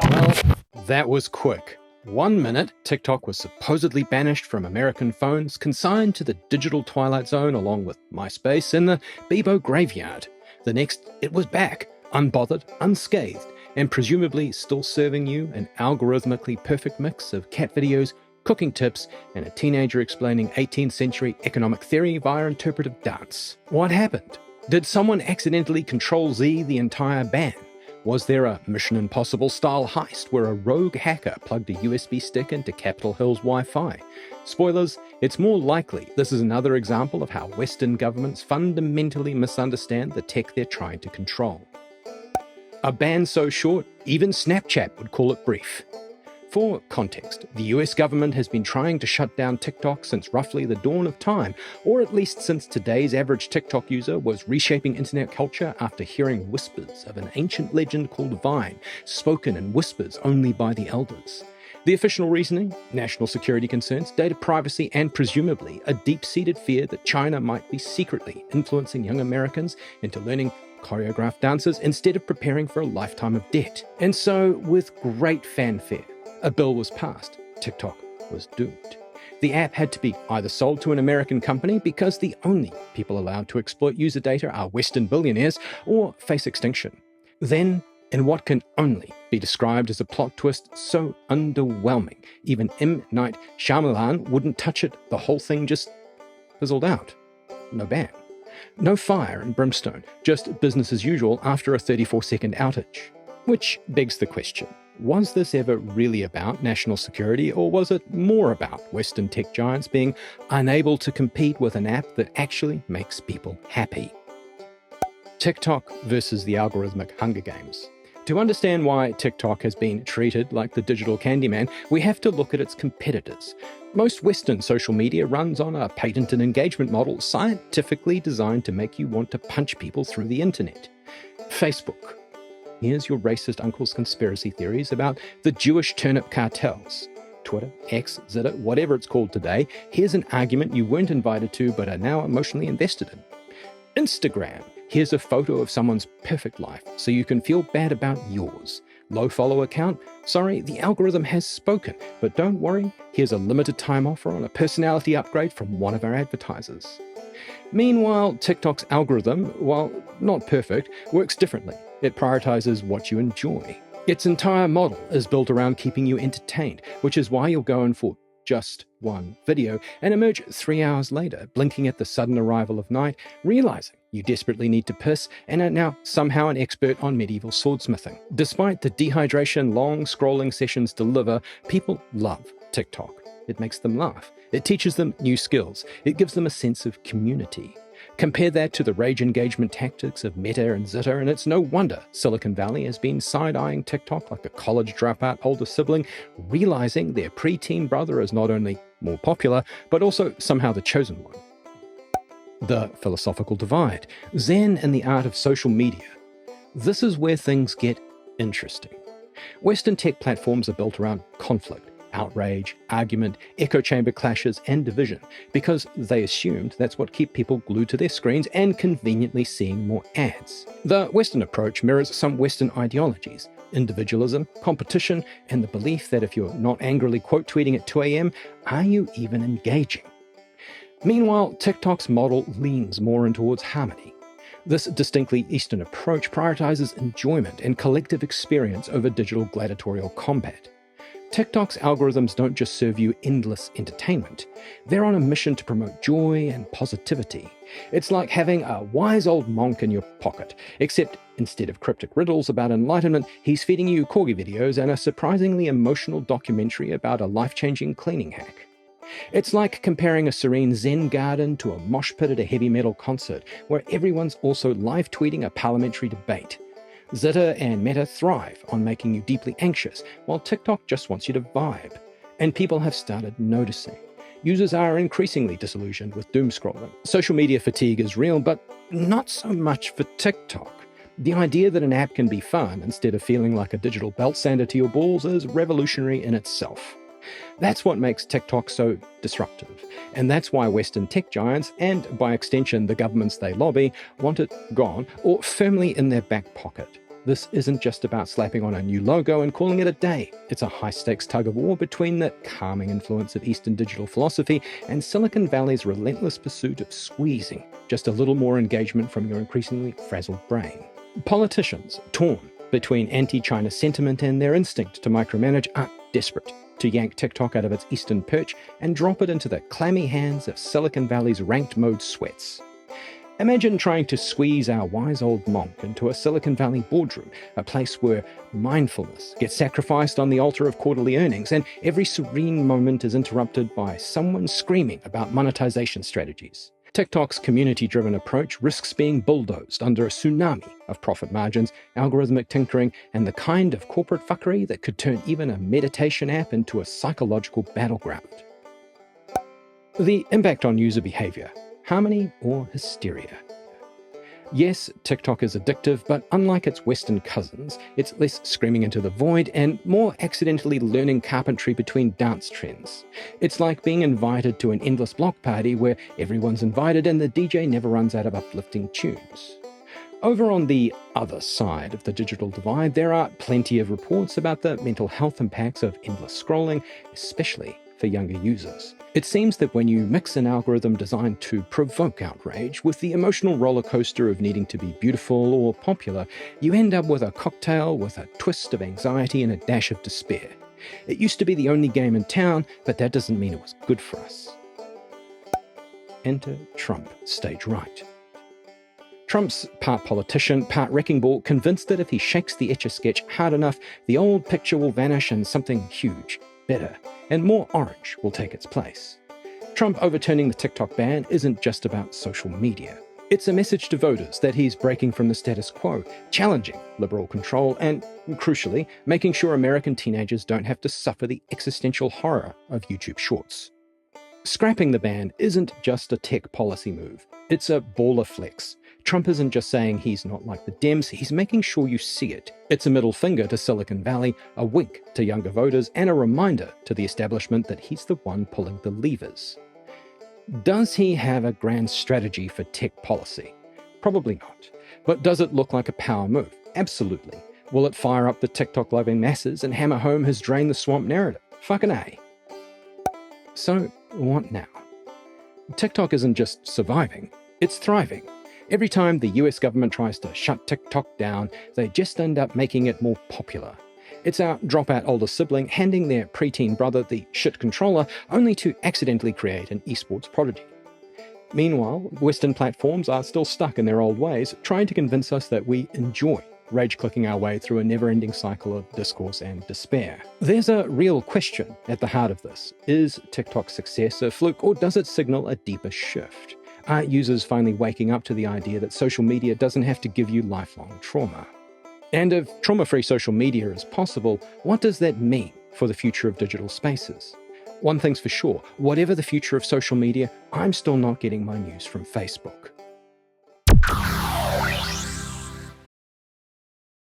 Well, that was quick. 1 minute, TikTok was supposedly banished from American phones, consigned to the digital twilight zone along with MySpace and the Bebo graveyard. The next, it was back, unbothered, unscathed, and presumably still serving you an algorithmically perfect mix of cat videos, cooking tips, and a teenager explaining 18th century economic theory via interpretive dance. What happened? Did someone accidentally Control-Z the entire ban? Was there a Mission Impossible-style heist where a rogue hacker plugged a USB stick into Capitol Hill's Wi-Fi? Spoilers, it's more likely this is another example of how Western governments fundamentally misunderstand the tech they're trying to control. A ban so short, even Snapchat would call it brief. For context, the US government has been trying to shut down TikTok since roughly the dawn of time, or at least since today's average TikTok user was reshaping internet culture after hearing whispers of an ancient legend called Vine, spoken in whispers only by the elders. The official reasoning? National security concerns, data privacy, and presumably a deep-seated fear that China might be secretly influencing young Americans into learning choreographed dances instead of preparing for a lifetime of debt. And so, with great fanfare, a bill was passed. TikTok was doomed. The app had to be either sold to an American company because the only people allowed to exploit user data are Western billionaires, or face extinction. Then, in what can only be described as a plot twist so underwhelming, even M. Night Shyamalan wouldn't touch it, the whole thing just fizzled out. No ban. No fire and brimstone, just business as usual after a 34-second outage. Which begs the question, was this ever really about national security, or was it more about Western tech giants being unable to compete with an app that actually makes people happy? TikTok versus the algorithmic Hunger Games. To understand why TikTok has been treated like the digital Candyman, we have to look at its competitors. Most Western social media runs on a patented engagement model scientifically designed to make you want to punch people through the internet. Facebook. Here's your racist uncle's conspiracy theories about the Jewish turnip cartels. Twitter, X, Zitter, whatever it's called today, here's an argument you weren't invited to but are now emotionally invested in. Instagram. Here's a photo of someone's perfect life, so you can feel bad about yours. Low follow account? Sorry, the algorithm has spoken, but don't worry, here's a limited time offer on a personality upgrade from one of our advertisers. Meanwhile, TikTok's algorithm, while not perfect, works differently. It prioritizes what you enjoy. Its entire model is built around keeping you entertained, which is why you'll go in for just one video and emerge 3 hours later, blinking at the sudden arrival of night, realizing you desperately need to piss and are now somehow an expert on medieval swordsmithing. Despite the dehydration long scrolling sessions deliver, people love TikTok. It makes them laugh. It teaches them new skills. It gives them a sense of community. Compare that to the rage engagement tactics of Meta and Zitter, and it's no wonder Silicon Valley has been side-eyeing TikTok like a college dropout older sibling, realizing their preteen brother is not only more popular, but also somehow the chosen one. The philosophical divide. Zen and the art of social media. This is where things get interesting. Western tech platforms are built around conflict, outrage, argument, echo chamber clashes, and division, because they assumed that's what kept people glued to their screens and conveniently seeing more ads. The Western approach mirrors some Western ideologies: individualism, competition, and the belief that if you're not angrily quote tweeting at 2 a.m., are you even engaging? Meanwhile, TikTok's model leans more in towards harmony. This distinctly Eastern approach prioritizes enjoyment and collective experience over digital gladiatorial combat. TikTok's algorithms don't just serve you endless entertainment. They're on a mission to promote joy and positivity. It's like having a wise old monk in your pocket, except instead of cryptic riddles about enlightenment, he's feeding you corgi videos and a surprisingly emotional documentary about a life-changing cleaning hack. It's like comparing a serene Zen garden to a mosh pit at a heavy metal concert, where everyone's also live tweeting a parliamentary debate. Zitter and Meta thrive on making you deeply anxious, while TikTok just wants you to vibe. And people have started noticing. Users are increasingly disillusioned with doom scrolling. Social media fatigue is real, but not so much for TikTok. The idea that an app can be fun instead of feeling like a digital belt sander to your balls is revolutionary in itself. That's what makes TikTok so disruptive. And that's why Western tech giants, and by extension the governments they lobby, want it gone or firmly in their back pocket. This isn't just about slapping on a new logo and calling it a day. It's a high-stakes tug-of-war between the calming influence of Eastern digital philosophy and Silicon Valley's relentless pursuit of squeezing just a little more engagement from your increasingly frazzled brain. Politicians, torn between anti-China sentiment and their instinct to micromanage, are desperate to yank TikTok out of its eastern perch and drop it into the clammy hands of Silicon Valley's ranked mode sweats. Imagine trying to squeeze our wise old monk into a Silicon Valley boardroom, a place where mindfulness gets sacrificed on the altar of quarterly earnings, and every serene moment is interrupted by someone screaming about monetization strategies. TikTok's community-driven approach risks being bulldozed under a tsunami of profit margins, algorithmic tinkering, and the kind of corporate fuckery that could turn even a meditation app into a psychological battleground. The impact on user behavior. Harmony or hysteria? Yes, TikTok is addictive, but unlike its Western cousins, it's less screaming into the void and more accidentally learning carpentry between dance trends. It's like being invited to an endless block party where everyone's invited and the DJ never runs out of uplifting tunes. Over on the other side of the digital divide, there are plenty of reports about the mental health impacts of endless scrolling, especially for younger users. It seems that when you mix an algorithm designed to provoke outrage with the emotional roller coaster of needing to be beautiful or popular, you end up with a cocktail with a twist of anxiety and a dash of despair. It used to be the only game in town, but that doesn't mean it was good for us. Enter Trump, stage right. Trump's part politician, part wrecking ball, convinced that if he shakes the Etch-a-Sketch hard enough, the old picture will vanish and something huge, better, and more orange will take its place. Trump overturning the TikTok ban isn't just about social media. It's a message to voters that he's breaking from the status quo, challenging liberal control, and, crucially, making sure American teenagers don't have to suffer the existential horror of YouTube Shorts. Scrapping the ban isn't just a tech policy move. It's a baller flex. Trump isn't just saying he's not like the Dems, he's making sure you see it. It's a middle finger to Silicon Valley, a wink to younger voters, and a reminder to the establishment that he's the one pulling the levers. Does he have a grand strategy for tech policy? Probably not. But does it look like a power move? Absolutely. Will it fire up the TikTok-loving masses and hammer home his drain the swamp narrative? Fucking A. So, what now? TikTok isn't just surviving, it's thriving. Every time the US government tries to shut TikTok down, they just end up making it more popular. It's our dropout older sibling handing their preteen brother the shit controller only to accidentally create an esports prodigy. Meanwhile, Western platforms are still stuck in their old ways, trying to convince us that we enjoy rage-clicking our way through a never-ending cycle of discourse and despair. There's a real question at the heart of this. Is TikTok's success a fluke, or does it signal a deeper shift? Are users finally waking up to the idea that social media doesn't have to give you lifelong trauma? And if trauma-free social media is possible, what does that mean for the future of digital spaces? One thing's for sure, whatever the future of social media, I'm still not getting my news from Facebook.